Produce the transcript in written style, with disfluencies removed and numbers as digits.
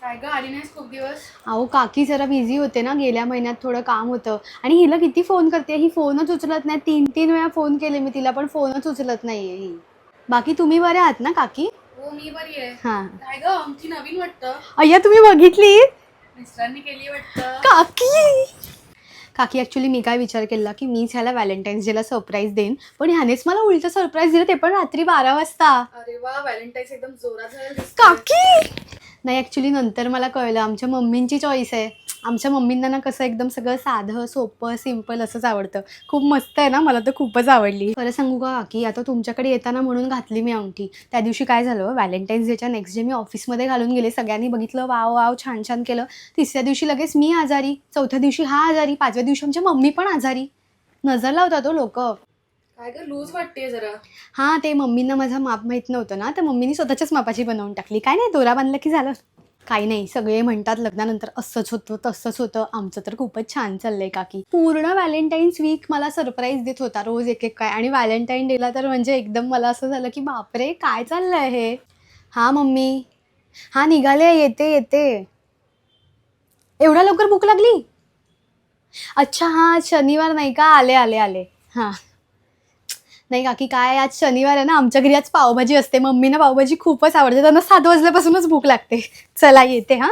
काय ग आली नाहीस खूप दिवस? अहो काकी जरा बिझी होते ना, गेल्या महिन्यात थोडं काम होतं. आणि हिला किती फोन करते, ही फोनच उचलत नाही. 3-3 वेळा फोन केले मी तिला, पण फोनच उचलत नाहीये ही. बाकी तुम्ही बरे आहात ना काकी? हो मी बरी आहे. हां. काय ग आमची नवीन वाटतं. अय्या तुम्ही बघितली मिस्टरांनी केली वाटतं. काकी? काकी ॲक्च्युली मी काय विचार केला की मीच ह्याला व्हॅलेंटाईन्स डेला सरप्राईज देईन, पण ह्यानेच मला उलटं सरप्राईज दिलं, ते पण रात्री 12 वाजता. अरे वा, व्हॅलेंटाईन्स एकदम जोरात झालेला दिसतोय. काकी नाही, ॲक्च्युली नंतर मला कळलं आमच्या मम्मींची चॉईस आहे. आमच्या मम्मींना ना कसं एकदम सगळं साधं सोपं सिम्पल असंच आवडतं. खूप मस्त आहे ना, मला तर खूपच आवडली. खरं सांगू का काकी, आता तुमच्याकडे येताना म्हणून घातली मी अंगठी. त्या दिवशी काय झालं, व्हॅलेंटाईन्स डेच्या नेक्स्ट डे मी ऑफिसमध्ये घालून गेले. सगळ्यांनी बघितलं, वाव वाव छान छान केलं. तिसऱ्या दिवशी लगेच मी आजारी, चौथ्या दिवशी हा आजारी, 5व्या दिवशी आमच्या मम्मी पण आजारी. नजर लावतात हो लोक. काय ग लूज वाटतेय जरा. हां, ते मम्मींना माझं माप माहीत नव्हतं ना, तर मम्मीनी स्वतःच्याच मापाची बनवून टाकली. काय नाही, दोरा बांधला की झालं. काही नाही, सगळे म्हणतात लग्नानंतर असंच होतं तसंच होतं. आमचं तर खूपच छान चाललंय काकी. पूर्ण व्हॅलेंटाईन्स वीक मला सरप्राईज देत होता, रोज एक एक काय. आणि व्हॅलेंटाईन डेला तर म्हणजे एकदम मला असं झालं की बापरे काय चाललंय हे. हां मम्मी. हां निघाले, येते येते. एवढ्या लवकर भूक लागली? अच्छा हां, शनिवार नाही का, आले आले आले. हां. नाही काकी, काय आज शनिवार आहे ना, आमच्या घरी आज पावभाजी असते. मम्मीना पावभाजी खूपच आवडते, त्यांना 7 वाजल्यापासूनच भूक लागते. चला येते हां.